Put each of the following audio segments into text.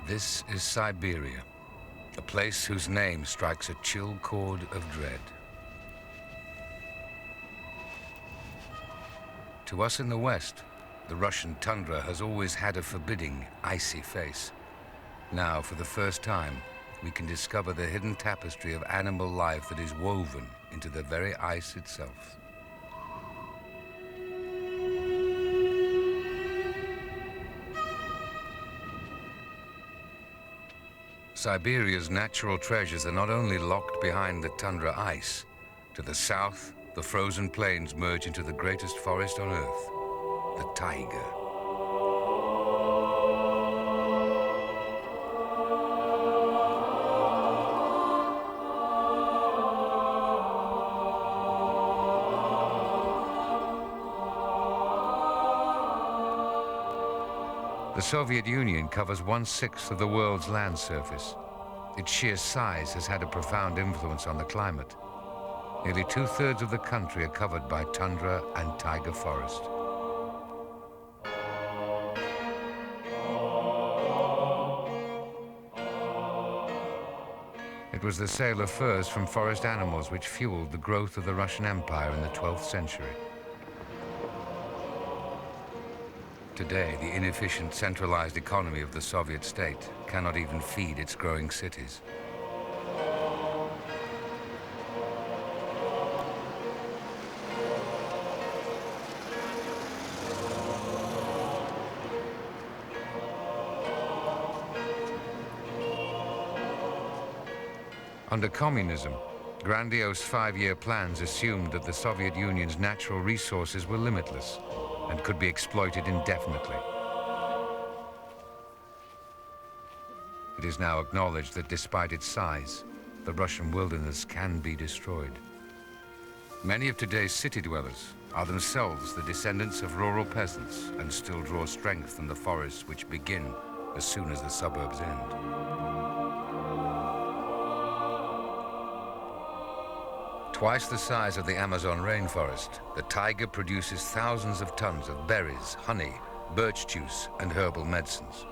This is Siberia, a place whose name strikes a chill chord of dread. To us in the West, the Russian tundra has always had a forbidding, icy face. Now, for the first time, we can discover the hidden tapestry of animal life that is woven into the very ice itself. Siberia's natural treasures are not only locked behind the tundra ice. To the south, the frozen plains merge into the greatest forest on Earth, the taiga. The Soviet Union covers 1/6 of the world's land surface. Its sheer size has had a profound influence on the climate. Nearly 2/3 of the country are covered by tundra and taiga forest. It was the sale of furs from forest animals which fueled the growth of the Russian Empire in the 12th century. Today, the inefficient, centralized economy of the Soviet state cannot even feed its growing cities. Under communism, grandiose 5-year plans assumed that the Soviet Union's natural resources were limitless and could be exploited indefinitely. It is now acknowledged that despite its size, the Russian wilderness can be destroyed. Many of today's city dwellers are themselves the descendants of rural peasants and still draw strength from the forests which begin as soon as the suburbs end. Twice the size of the Amazon rainforest, the taiga produces thousands of tons of berries, honey, birch juice, and herbal medicines.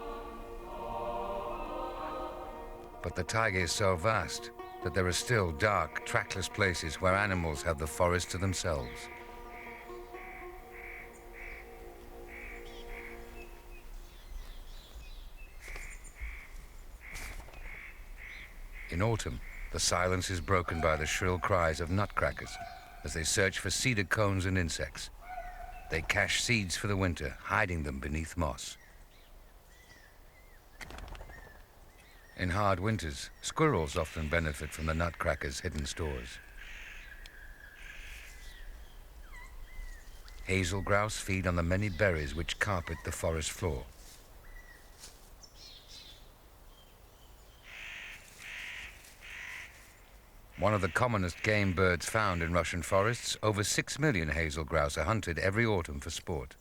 But the taiga is so vast that there are still dark, trackless places where animals have the forest to themselves. In autumn, the silence is broken by the shrill cries of nutcrackers as they search for cedar cones and insects. They cache seeds for the winter, hiding them beneath moss. In hard winters, squirrels often benefit from the nutcrackers' hidden stores. Hazel grouse feed on the many berries which carpet the forest floor. One of the commonest game birds found in Russian forests, over 6 million hazel grouse are hunted every autumn for sport.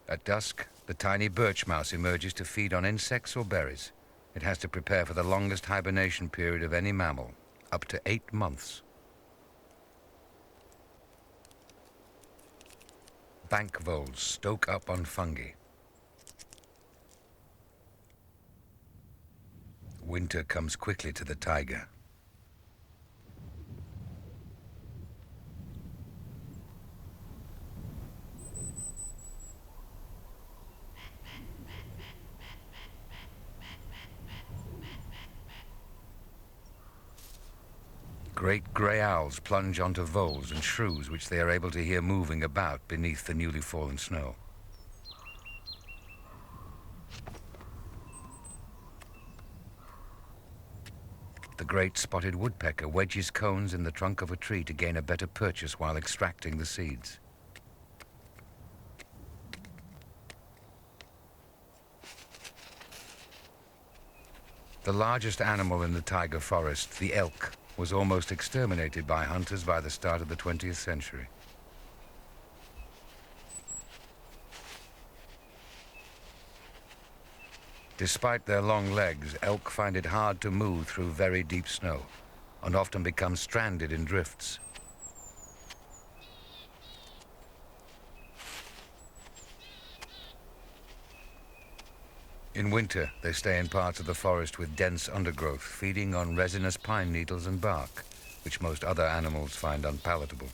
At dusk, the tiny birch mouse emerges to feed on insects or berries. It has to prepare for the longest hibernation period of any mammal, up to 8 months. Bank voles stoke up on fungi. Winter comes quickly to the taiga. Great grey owls plunge onto voles and shrews which they are able to hear moving about beneath the newly fallen snow. The great spotted woodpecker wedges cones in the trunk of a tree to gain a better purchase while extracting the seeds. The largest animal in the taiga forest, the elk, was almost exterminated by hunters by the start of the 20th century. Despite their long legs, elk find it hard to move through very deep snow and often become stranded in drifts. In winter, they stay in parts of the forest with dense undergrowth, feeding on resinous pine needles and bark, which most other animals find unpalatable.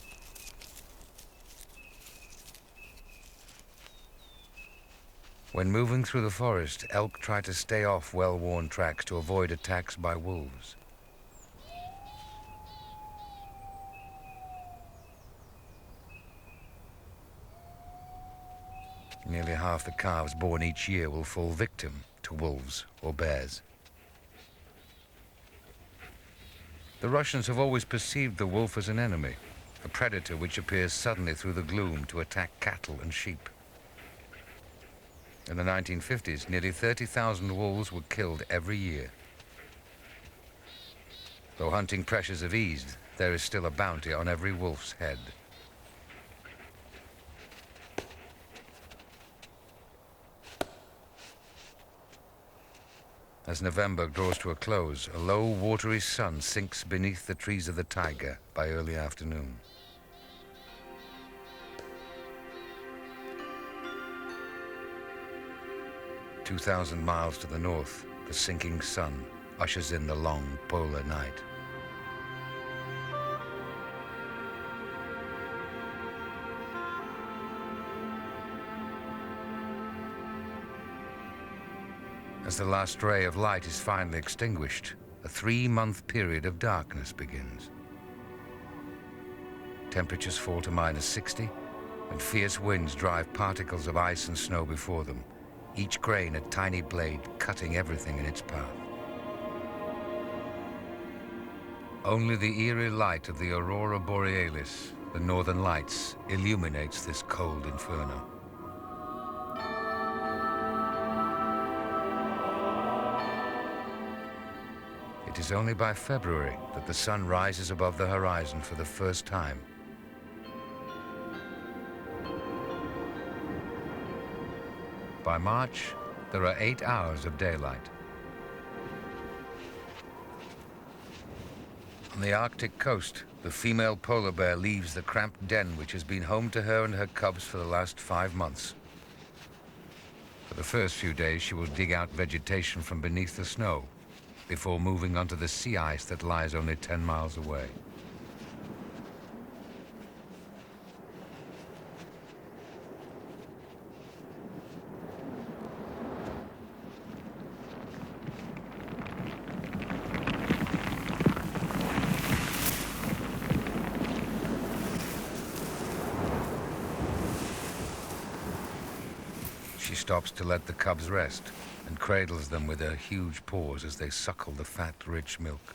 When moving through the forest, elk try to stay off well-worn tracks to avoid attacks by wolves. Nearly half the calves born each year will fall victim to wolves or bears. The Russians have always perceived the wolf as an enemy, a predator which appears suddenly through the gloom to attack cattle and sheep. In the 1950s, nearly 30,000 wolves were killed every year. Though hunting pressures have eased, there is still a bounty on every wolf's head. As November draws to a close, a low, watery sun sinks beneath the trees of the taiga by early afternoon. "2,000 miles to the north, the sinking sun ushers in the long polar night. As the last ray of light is finally extinguished, a 3-month period of darkness begins. Temperatures fall to -60, and fierce winds drive particles of ice and snow before them, each grain a tiny blade cutting everything in its path. Only the eerie light of the aurora borealis, the northern lights, illuminates this cold inferno. It is only by February that the sun rises above the horizon for the first time. By March, there are 8 hours of daylight. On the Arctic coast, the female polar bear leaves the cramped den which has been home to her and her cubs for the last 5 months. For the first few days, she will dig out vegetation from beneath the snow, before moving onto the sea ice that lies only 10 miles away. She stops to let the cubs rest and cradles them with her huge paws as they suckle the fat, rich milk.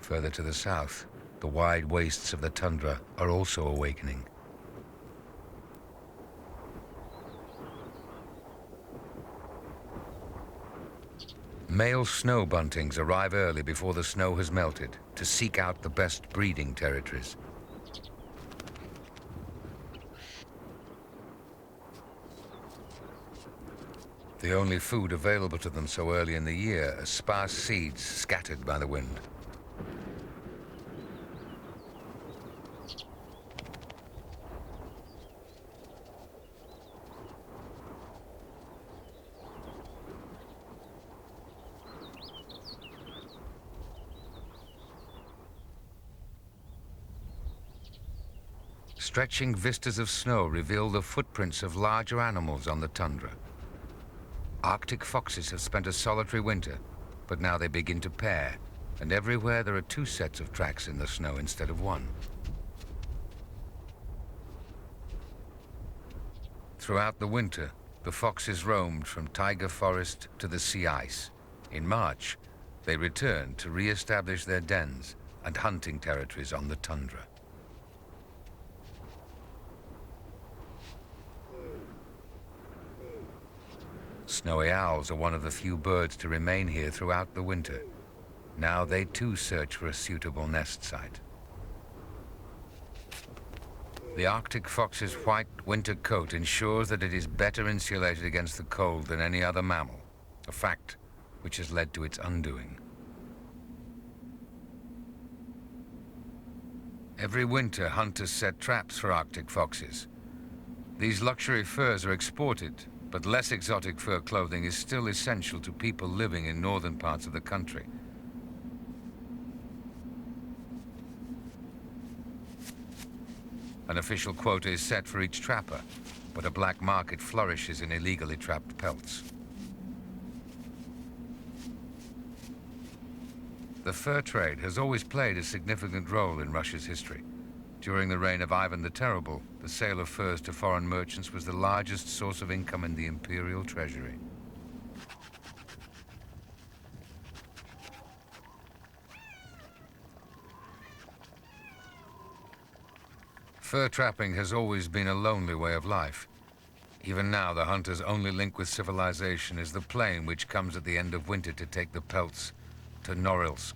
Further to the south, the wide wastes of the tundra are also awakening. Male snow buntings arrive early before the snow has melted to seek out the best breeding territories. The only food available to them so early in the year are sparse seeds scattered by the wind. Stretching vistas of snow reveal the footprints of larger animals on the tundra. Arctic foxes have spent a solitary winter, but now they begin to pair, and everywhere there are 2 sets of tracks in the snow instead of 1. Throughout the winter, the foxes roamed from taiga forest to the sea ice. In March, they returned to re-establish their dens and hunting territories on the tundra. Snowy owls are one of the few birds to remain here throughout the winter. Now they too search for a suitable nest site. The Arctic fox's white winter coat ensures that it is better insulated against the cold than any other mammal, a fact which has led to its undoing. Every winter, hunters set traps for Arctic foxes. These luxury furs are exported, but less exotic fur clothing is still essential to people living in northern parts of the country. An official quota is set for each trapper, but a black market flourishes in illegally trapped pelts. The fur trade has always played a significant role in Russia's history. During the reign of Ivan the Terrible, the sale of furs to foreign merchants was the largest source of income in the imperial treasury. Fur trapping has always been a lonely way of life. Even now, the hunter's only link with civilization is the plane which comes at the end of winter to take the pelts to Norilsk.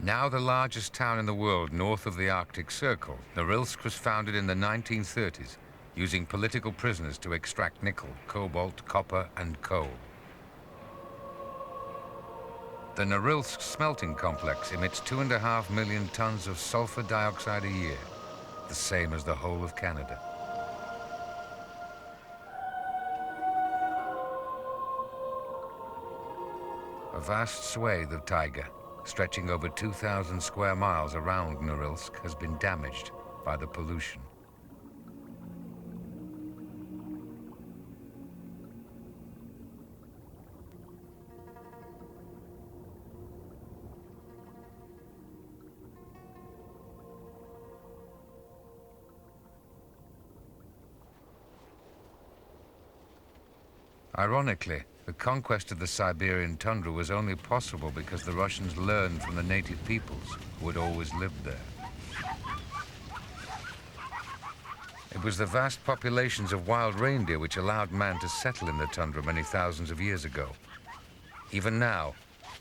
Now the largest town in the world north of the Arctic Circle, Norilsk was founded in the 1930s, using political prisoners to extract nickel, cobalt, copper, and coal. The Norilsk smelting complex emits 2.5 million tons of sulfur dioxide a year, the same as the whole of Canada. A vast swathe of taiga, stretching over 2,000 square miles around Norilsk, has been damaged by the pollution. Ironically, the conquest of the Siberian tundra was only possible because the Russians learned from the native peoples who had always lived there. It was the vast populations of wild reindeer which allowed man to settle in the tundra many thousands of years ago. Even now,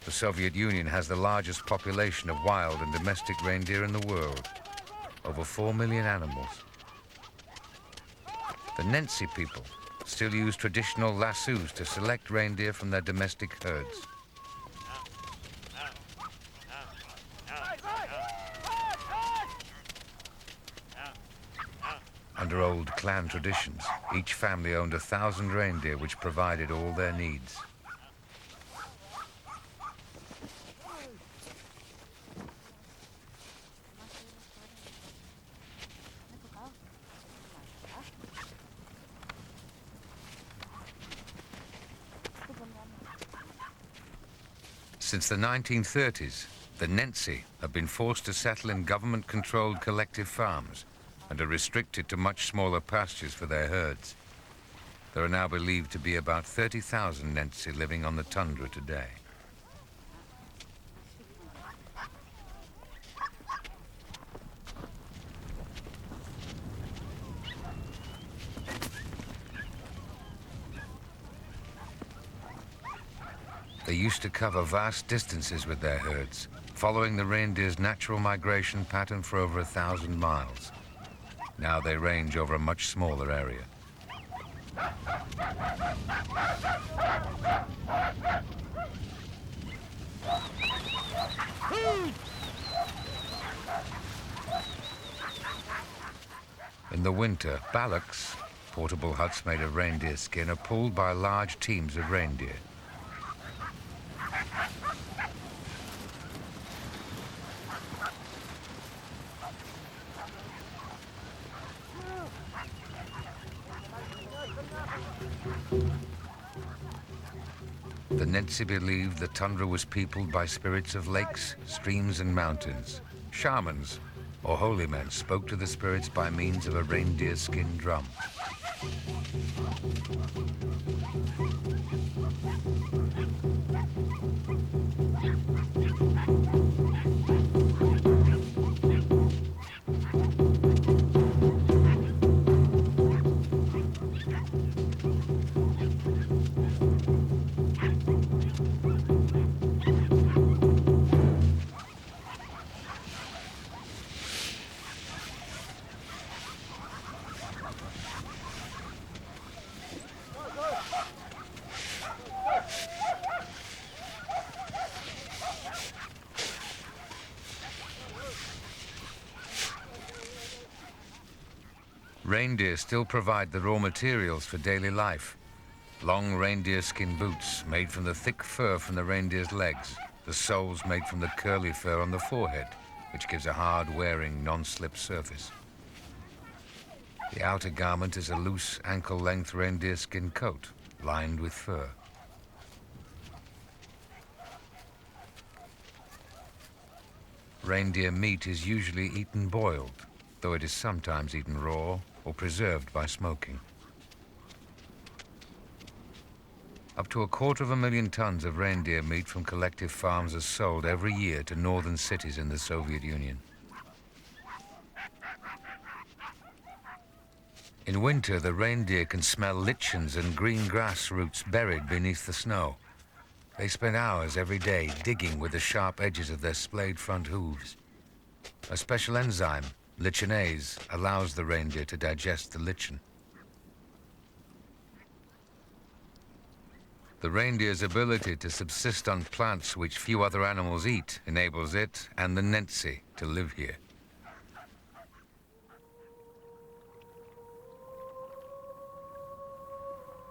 the Soviet Union has the largest population of wild and domestic reindeer in the world, over 4 million animals. The Nentsi people still use traditional lassos to select reindeer from their domestic herds. Under old clan traditions, each family owned 1,000 reindeer which provided all their needs. Since the 1930s, the Nentsi have been forced to settle in government-controlled collective farms and are restricted to much smaller pastures for their herds. There are now believed to be about 30,000 Nentsi living on the tundra today. They used to cover vast distances with their herds, following the reindeer's natural migration pattern for over 1,000 miles. Now they range over a much smaller area. In the winter, ballocks, portable huts made of reindeer skin, are pulled by large teams of reindeer. The Nentsi believed the tundra was peopled by spirits of lakes, streams, and mountains. Shamans, or holy men, spoke to the spirits by means of a reindeer skin drum. Reindeer still provide the raw materials for daily life. Long reindeer skin boots made from the thick fur from the reindeer's legs, the soles made from the curly fur on the forehead, which gives a hard-wearing, non-slip surface. The outer garment is a loose, ankle-length reindeer skin coat, lined with fur. Reindeer meat is usually eaten boiled, though it is sometimes eaten raw or preserved by smoking. Up to 250,000 tons of reindeer meat from collective farms are sold every year to northern cities in the Soviet Union. In winter, the reindeer can smell lichens and green grass roots buried beneath the snow. They spend hours every day digging with the sharp edges of their splayed front hooves. A special enzyme, lichenase, allows the reindeer to digest the lichen. The reindeer's ability to subsist on plants which few other animals eat enables it and the Nentsi to live here.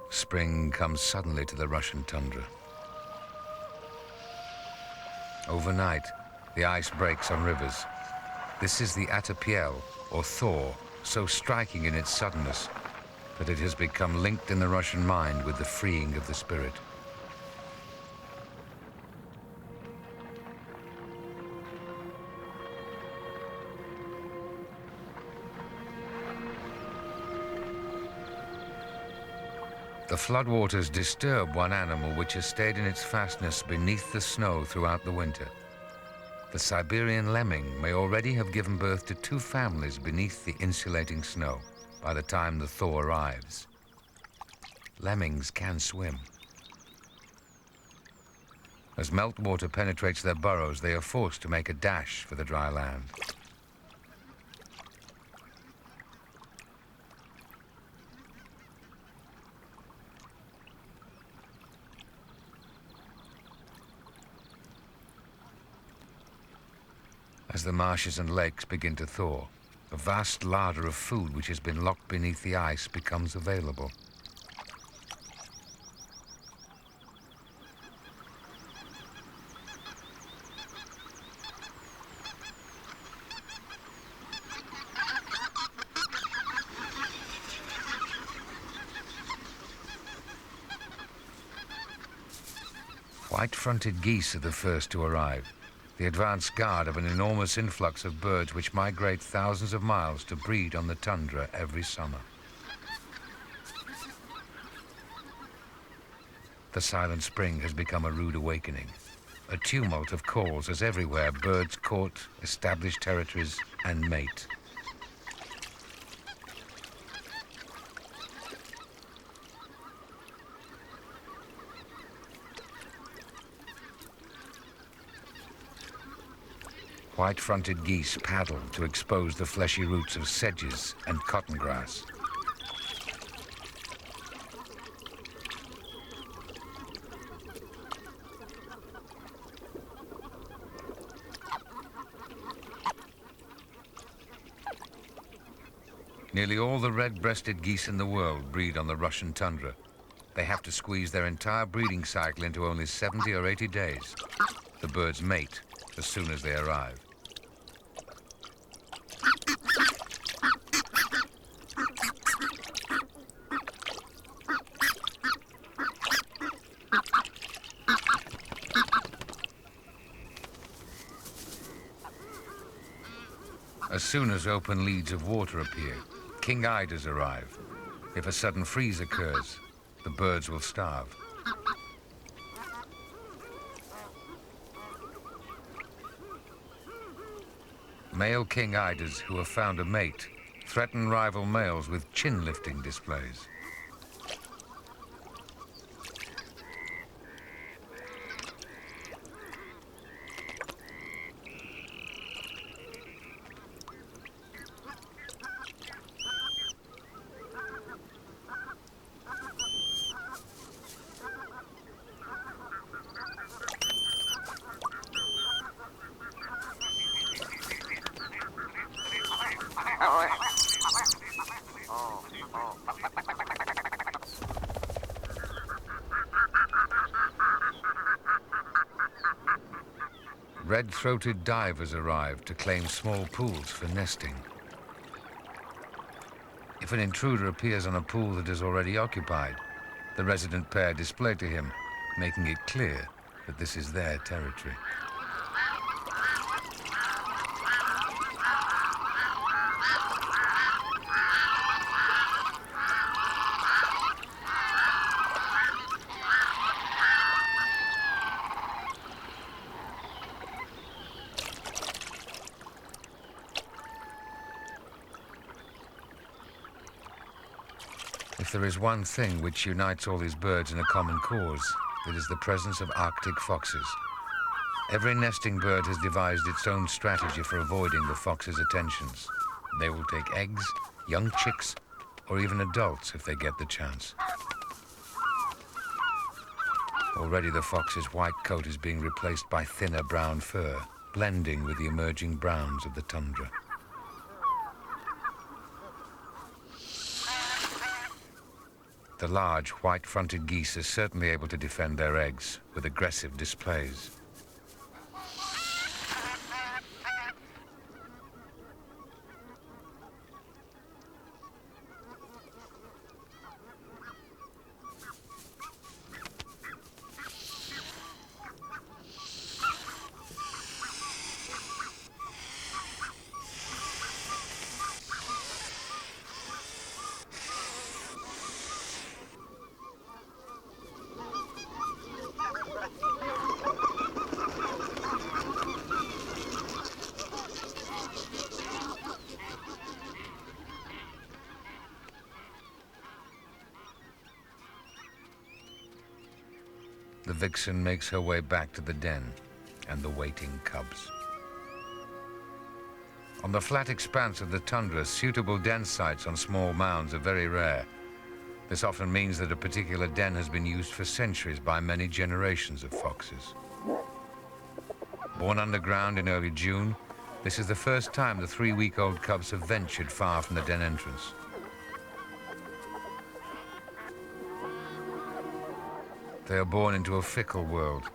Spring comes suddenly to the Russian tundra. Overnight, the ice breaks on rivers. This is the Atapiel, or thaw, so striking in its suddenness that it has become linked in the Russian mind with the freeing of the spirit. The floodwaters disturb one animal which has stayed in its fastness beneath the snow throughout the winter. The Siberian lemming may already have given birth to 2 families beneath the insulating snow by the time the thaw arrives. Lemmings can swim. As meltwater penetrates their burrows, they are forced to make a dash for the dry land. As the marshes and lakes begin to thaw, a vast larder of food which has been locked beneath the ice becomes available. White-fronted geese are the first to arrive, the advance guard of an enormous influx of birds which migrate thousands of miles to breed on the tundra every summer. The silent spring has become a rude awakening, a tumult of calls as everywhere birds court, establish territories, and mate. White-fronted geese paddle to expose the fleshy roots of sedges and cotton grass. Nearly all the red-breasted geese in the world breed on the Russian tundra. They have to squeeze their entire breeding cycle into only 70 or 80 days. The birds mate as soon as they arrive. As soon as open leads of water appear, king eiders arrive. If a sudden freeze occurs, the birds will starve. Male king eiders who have found a mate threaten rival males with chin-lifting displays. red-throated divers arrive to claim small pools for nesting. If an intruder appears on a pool that is already occupied, the resident pair display to him, making it clear that this is their territory. If there is one thing which unites all these birds in a common cause, it is the presence of Arctic foxes. Every nesting bird has devised its own strategy for avoiding the fox's attentions. They will take eggs, young chicks, or even adults if they get the chance. Already the fox's white coat is being replaced by thinner brown fur, blending with the emerging browns of the tundra. The large, white-fronted geese are certainly able to defend their eggs with aggressive displays. The vixen makes her way back to the den and the waiting cubs. On the flat expanse of the tundra, suitable den sites on small mounds are very rare. This often means that a particular den has been used for centuries by many generations of foxes. Born underground in early June, this is the first time the 3-week-old cubs have ventured far from the den entrance. They are born into a fickle world,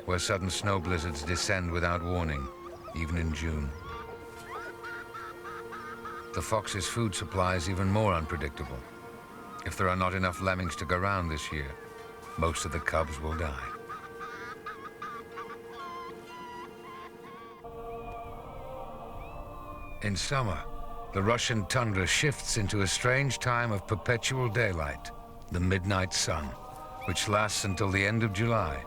where sudden snow blizzards descend without warning, even in June. The fox's food supply is even more unpredictable. If there are not enough lemmings to go round this year, most of the cubs will die. In summer, the Russian tundra shifts into a strange time of perpetual daylight, the midnight sun, which lasts until the end of July.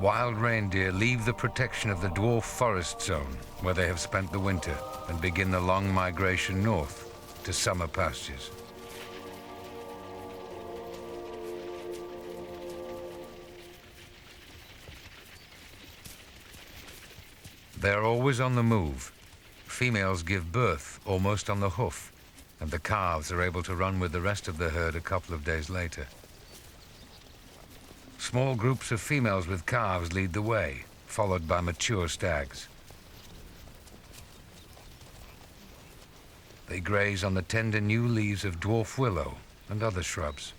Wild reindeer leave the protection of the dwarf forest zone, where they have spent the winter, and begin the long migration north to summer pastures. They are always on the move. Females give birth almost on the hoof, and the calves are able to run with the rest of the herd a couple of days later. Small groups of females with calves lead the way, followed by mature stags. They graze on the tender new leaves of dwarf willow and other shrubs.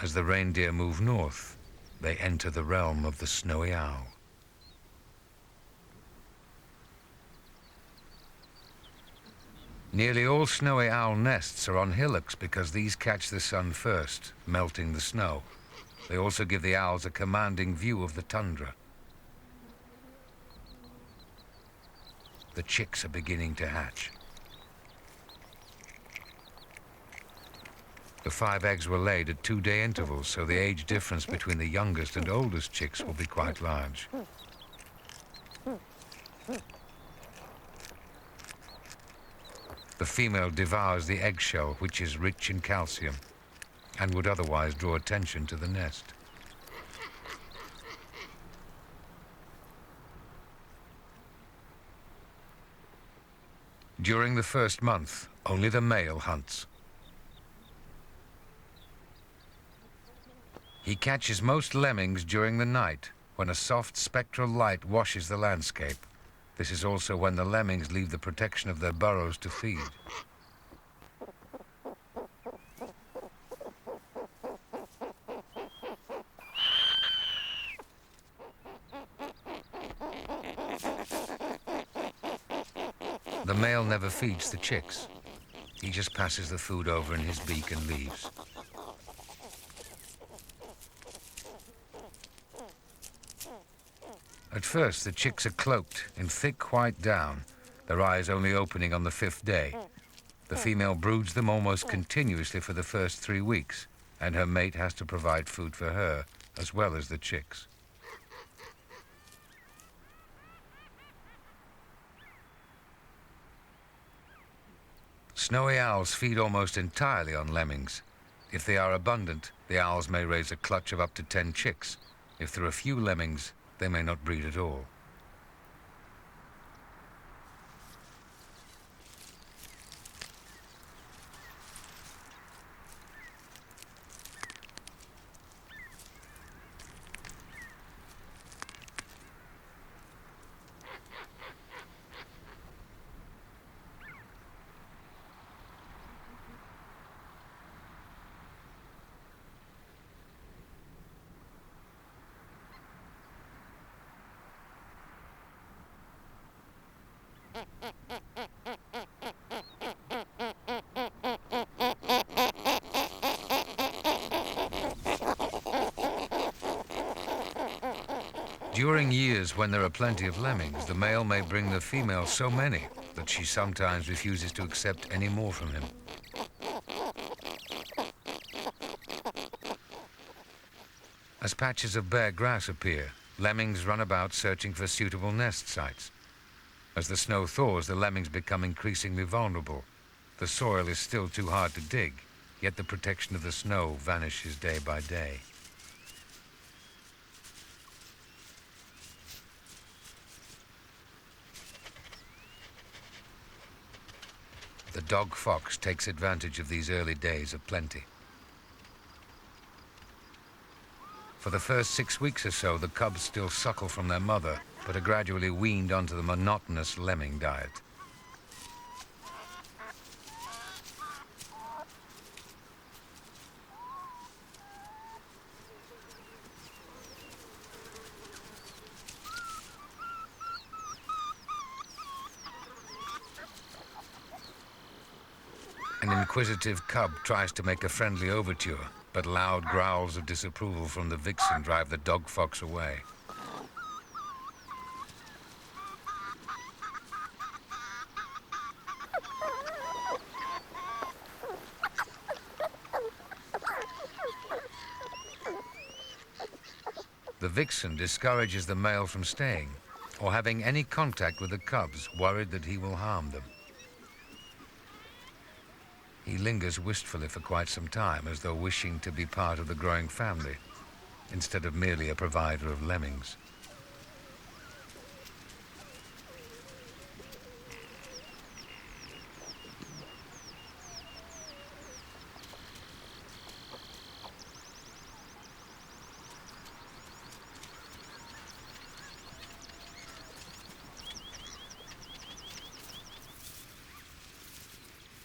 As the reindeer move north, they enter the realm of the snowy owl. Nearly all snowy owl nests are on hillocks because these catch the sun first, melting the snow. They also give the owls a commanding view of the tundra. The chicks are beginning to hatch. The 5 eggs were laid at 2-day intervals, so the age difference between the youngest and oldest chicks will be quite large. The female devours the eggshell, which is rich in calcium, and would otherwise draw attention to the nest. During the first month, only the male hunts. He catches most lemmings during the night, when a soft spectral light washes the landscape. This is also when the lemmings leave the protection of their burrows to feed. The male never feeds the chicks. He just passes the food over in his beak and leaves. At first, the chicks are cloaked in thick white down, their eyes only opening on the 5th day. The female broods them almost continuously for the first 3 weeks, and her mate has to provide food for her, as well as the chicks. Snowy owls feed almost entirely on lemmings. If they are abundant, the owls may raise a clutch of up to 10 chicks. If there are few lemmings, they may not breed at all. During years when there are plenty of lemmings, the male may bring the female so many that she sometimes refuses to accept any more from him. As patches of bare grass appear, lemmings run about searching for suitable nest sites. As the snow thaws, the lemmings become increasingly vulnerable. The soil is still too hard to dig, yet the protection of the snow vanishes day by day. The dog fox takes advantage of these early days of plenty. For the first 6 weeks or so, the cubs still suckle from their mother, but are gradually weaned onto the monotonous lemming diet. An inquisitive cub tries to make a friendly overture, but loud growls of disapproval from the vixen drive the dog fox away. The vixen discourages the male from staying or having any contact with the cubs, worried that he will harm them. He lingers wistfully for quite some time, as though wishing to be part of the growing family, instead of merely a provider of lemmings.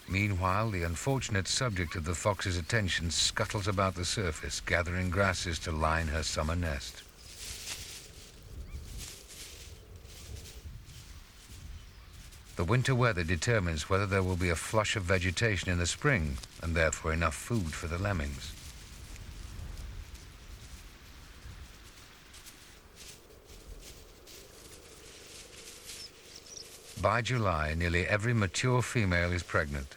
Meanwhile, the unfortunate subject of the fox's attention scuttles about the surface, gathering grasses to line her summer nest. The winter weather determines whether there will be a flush of vegetation in the spring, and therefore enough food for the lemmings. By July, nearly every mature female is pregnant.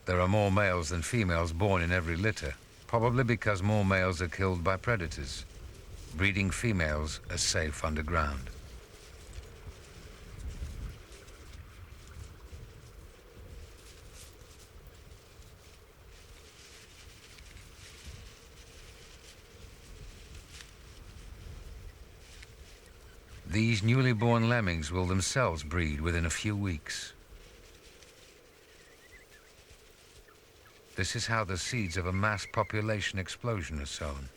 There are more males than females born in every litter, probably because more males are killed by predators. Breeding females are safe underground. These newly born lemmings will themselves breed within a few weeks. This is how the seeds of a mass population explosion are sown.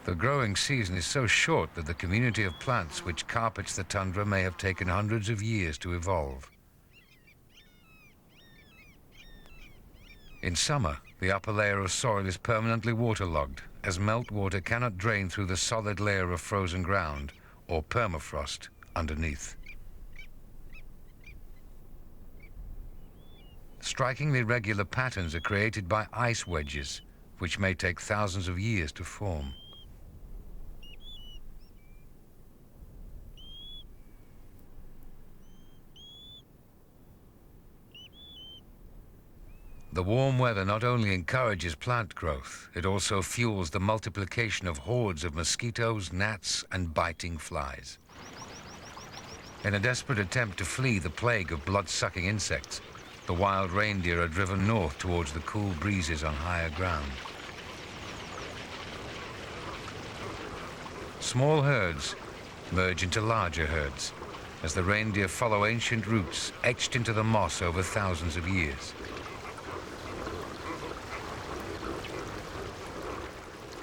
The growing season is so short that the community of plants which carpets the tundra may have taken hundreds of years to evolve. In summer, the upper layer of soil is permanently waterlogged, as meltwater cannot drain through the solid layer of frozen ground or permafrost underneath. Strikingly regular patterns are created by ice wedges, which may take thousands of years to form. The warm weather not only encourages plant growth, it also fuels the multiplication of hordes of mosquitoes, gnats, and biting flies. In a desperate attempt to flee the plague of blood-sucking insects, the wild reindeer are driven north towards the cool breezes on higher ground. Small herds merge into larger herds as the reindeer follow ancient routes etched into the moss over thousands of years.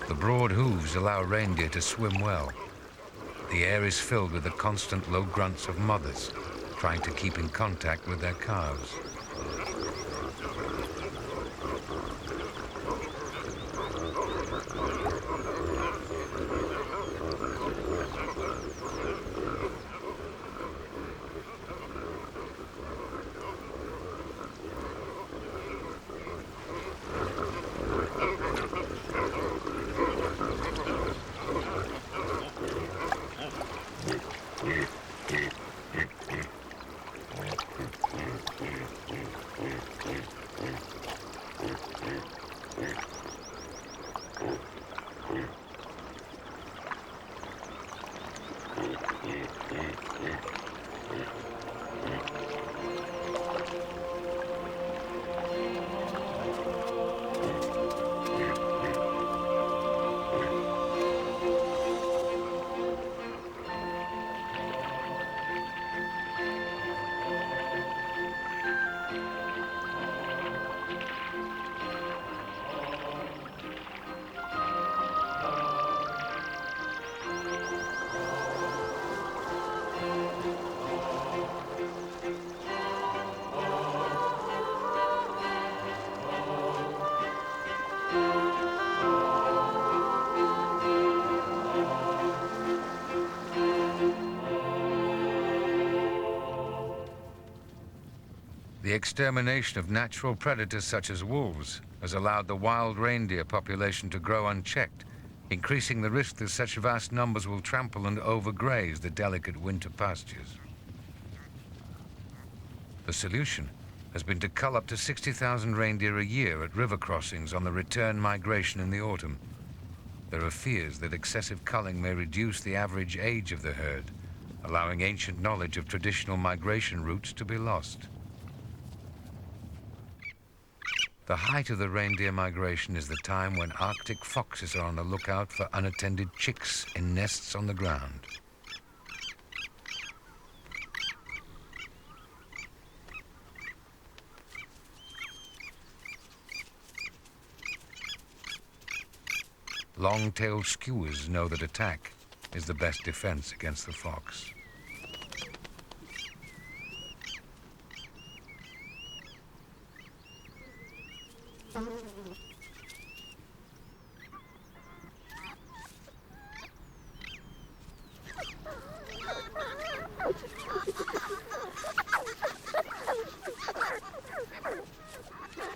The broad hooves allow reindeer to swim well. The air is filled with the constant low grunts of mothers trying to keep in contact with their calves. The extermination of natural predators such as wolves has allowed the wild reindeer population to grow unchecked, increasing the risk that such vast numbers will trample and overgraze the delicate winter pastures. The solution has been to cull up to 60,000 reindeer a year at river crossings on the return migration in the autumn. There are fears that excessive culling may reduce the average age of the herd, allowing ancient knowledge of traditional migration routes to be lost. The height of the reindeer migration is the time when Arctic foxes are on the lookout for unattended chicks in nests on the ground. Long-tailed skuas know that attack is the best defense against the fox.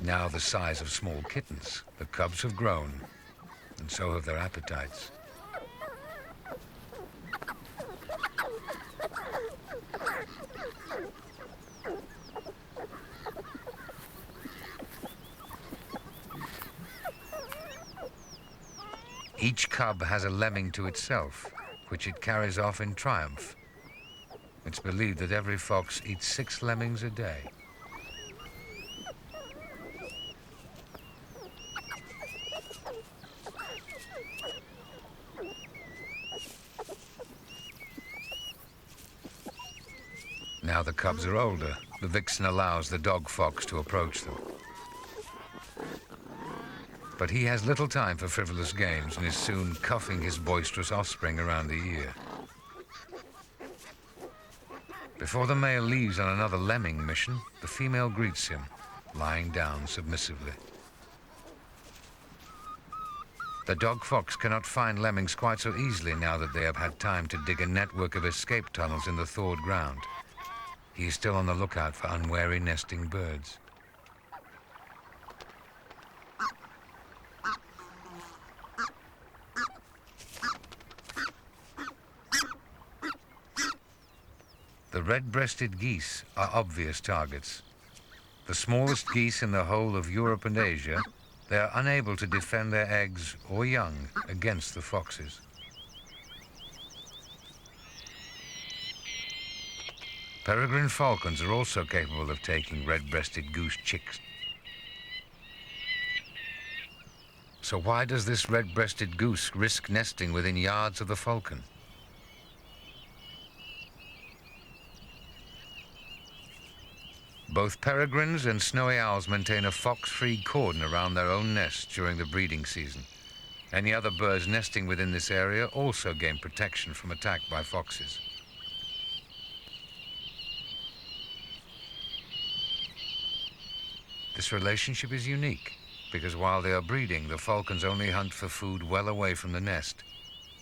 Now the size of small kittens, the cubs have grown, and so have their appetites. Each cub has a lemming to itself, which it carries off in triumph. It's believed that every fox eats 6 lemmings a day. Now the cubs are older, the vixen allows the dog fox to approach them. But he has little time for frivolous games and is soon cuffing his boisterous offspring around the ear. Before the male leaves on another lemming mission, the female greets him, lying down submissively. The dog fox cannot find lemmings quite so easily now that they have had time to dig a network of escape tunnels in the thawed ground. He is still on the lookout for unwary nesting birds. The red-breasted geese are obvious targets. The smallest geese in the whole of Europe and Asia, they are unable to defend their eggs or young against the foxes. Peregrine falcons are also capable of taking red-breasted goose chicks. So why does this red-breasted goose risk nesting within yards of the falcon? Both peregrines and snowy owls maintain a fox-free cordon around their own nests during the breeding season. Any other birds nesting within this area also gain protection from attack by foxes. This relationship is unique because while they are breeding, the falcons only hunt for food well away from the nest.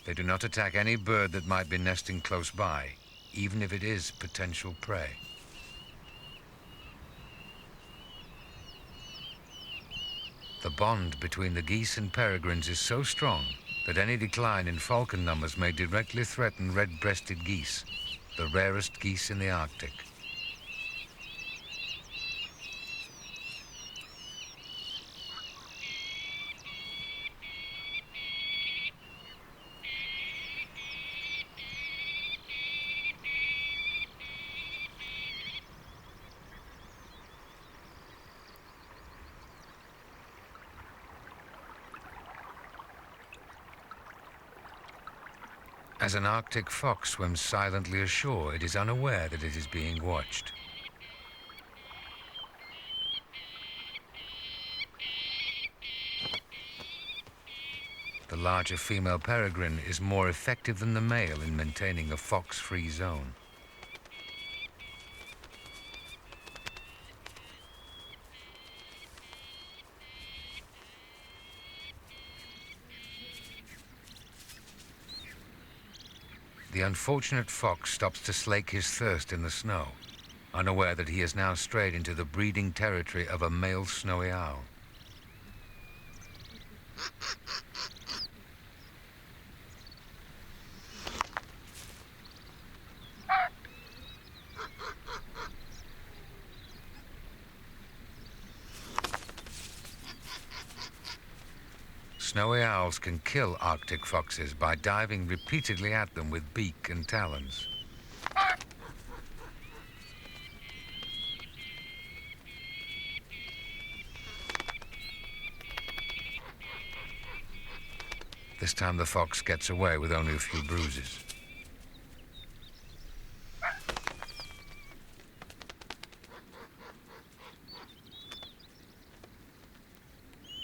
They do not attack any bird that might be nesting close by, even if it is potential prey. The bond between the geese and peregrines is so strong that any decline in falcon numbers may directly threaten red-breasted geese, the rarest geese in the Arctic. As an Arctic fox swims silently ashore, it is unaware that it is being watched. The larger female peregrine is more effective than the male in maintaining a fox-free zone. The unfortunate fox stops to slake his thirst in the snow, unaware that he has now strayed into the breeding territory of a male snowy owl. Snowy owls can kill Arctic foxes by diving repeatedly at them with beak and talons. This time the fox gets away with only a few bruises.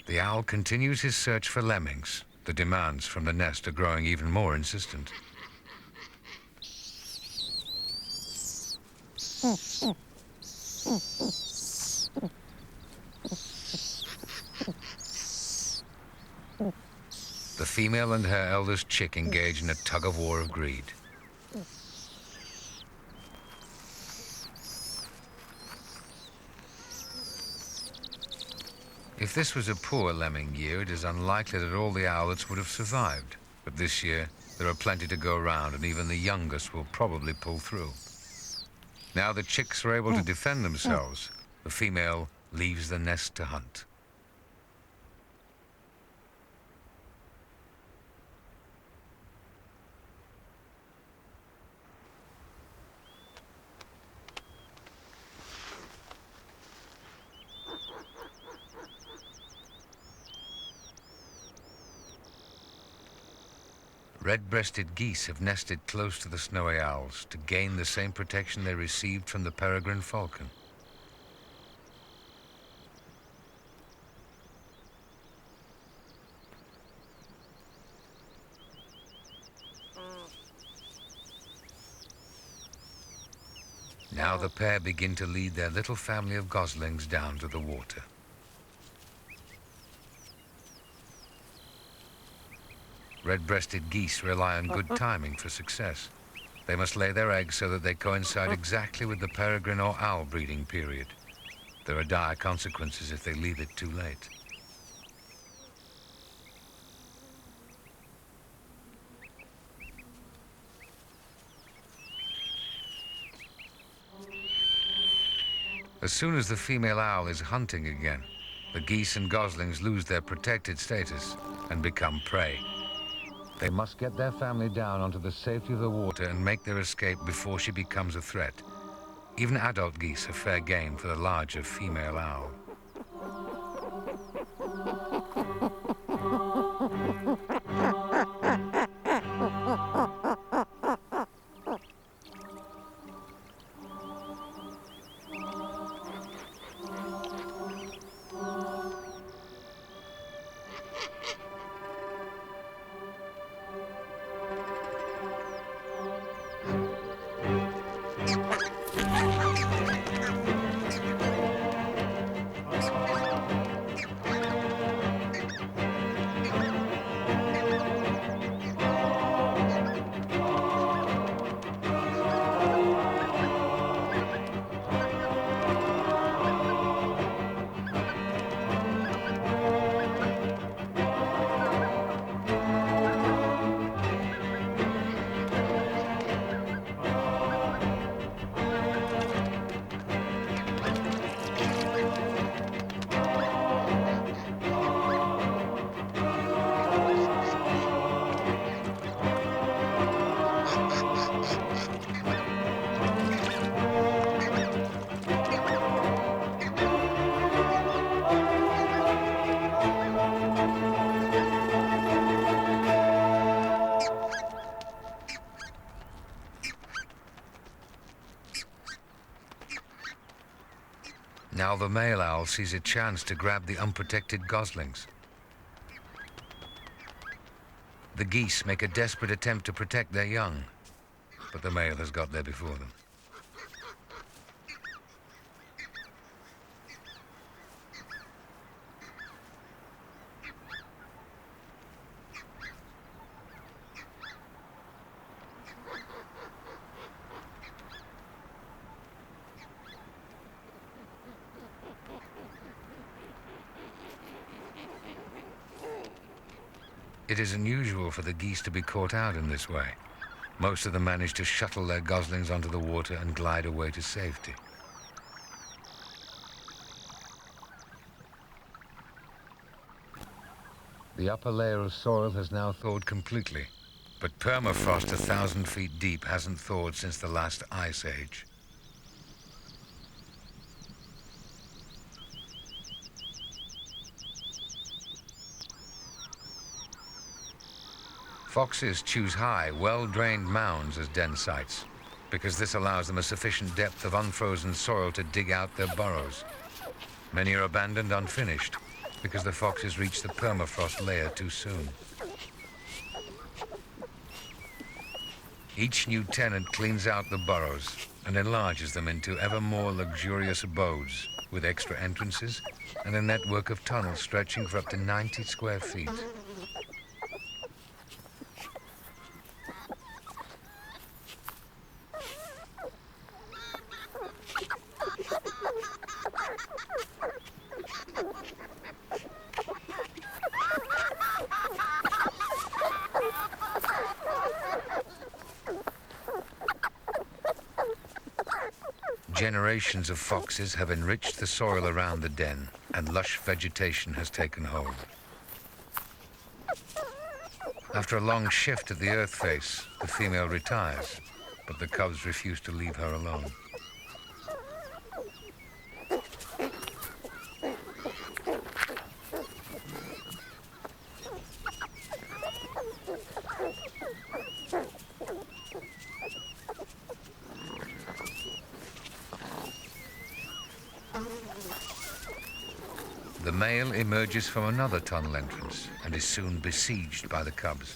The owl continues his search for lemmings. The demands from the nest are growing even more insistent. The female and her eldest chick engage in a tug-of-war of greed. If this was a poor lemming year, it is unlikely that all the owlets would have survived. But this year, there are plenty to go around, and even the youngest will probably pull through. Now the chicks are able to defend themselves, the female leaves the nest to hunt. Red-breasted geese have nested close to the snowy owls to gain the same protection they received from the peregrine falcon. Now the pair begin to lead their little family of goslings down to the water. Red-breasted geese rely on good timing for success. They must lay their eggs so that they coincide exactly with the peregrine or owl breeding period. There are dire consequences if they leave it too late. As soon as the female owl is hunting again, the geese and goslings lose their protected status and become prey. They must get their family down onto the safety of the water and make their escape before she becomes a threat. Even adult geese are fair game for the larger female owl. Now the male owl sees a chance to grab the unprotected goslings. The geese make a desperate attempt to protect their young, but the male has got there before them. It is unusual for the geese to be caught out in this way. Most of them manage to shuttle their goslings onto the water and glide away to safety. The upper layer of soil has now thawed completely, but permafrost 1,000 feet deep hasn't thawed since the last ice age. Foxes choose high, well-drained mounds as den sites, because this allows them a sufficient depth of unfrozen soil to dig out their burrows. Many are abandoned unfinished, because the foxes reach the permafrost layer too soon. Each new tenant cleans out the burrows and enlarges them into ever more luxurious abodes, with extra entrances and a network of tunnels stretching for up to 90 square feet. Generations of foxes have enriched the soil around the den, and lush vegetation has taken hold. After a long shift at the earth face, the female retires, but the cubs refuse to leave her alone. The male emerges from another tunnel entrance and is soon besieged by the cubs.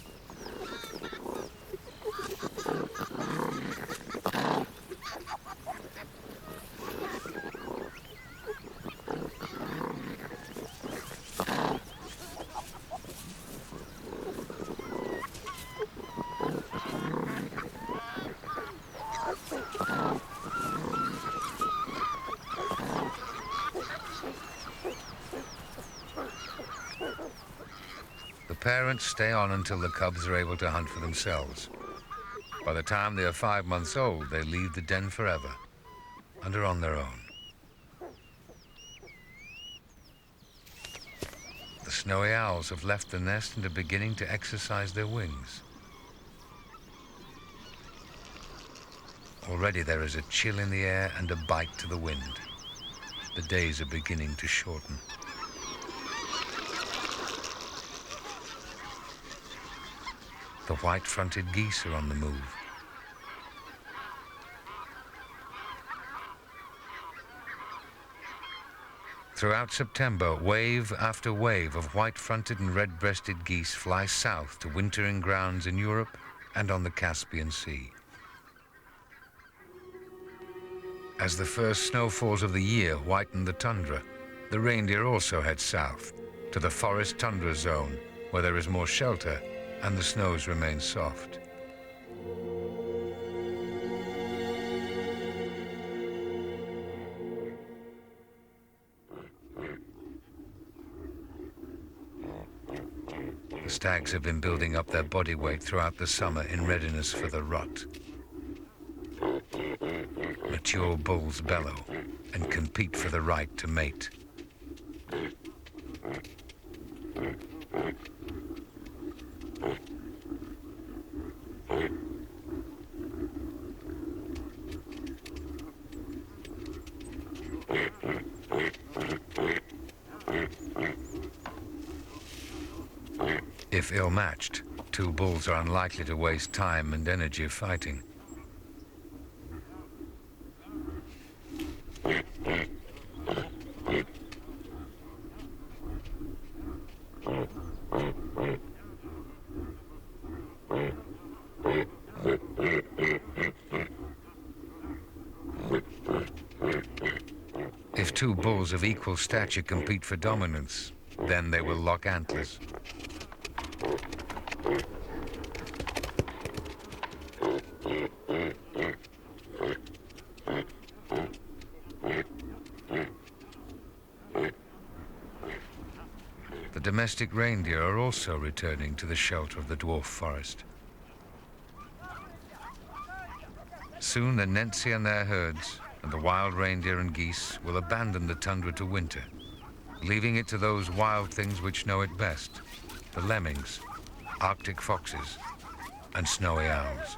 The parents stay on until the cubs are able to hunt for themselves. By the time they are 5 months old, they leave the den forever and are on their own. The snowy owls have left the nest and are beginning to exercise their wings. Already there is a chill in the air and a bite to the wind. The days are beginning to shorten. The white-fronted geese are on the move. Throughout September, wave after wave of white-fronted and red-breasted geese fly south to wintering grounds in Europe and on the Caspian Sea. As the first snowfalls of the year whiten the tundra, the reindeer also head south to the forest tundra zone, where there is more shelter and the snows remain soft. The stags have been building up their body weight throughout the summer in readiness for the rut. Mature bulls bellow and compete for the right to mate. If ill-matched, two bulls are unlikely to waste time and energy fighting. If two bulls of equal stature compete for dominance, then they will lock antlers. The domestic reindeer are also returning to the shelter of the dwarf forest. Soon the Nentzi and their herds, and the wild reindeer and geese, will abandon the tundra to winter, leaving it to those wild things which know it best, the lemmings, Arctic foxes, and snowy owls.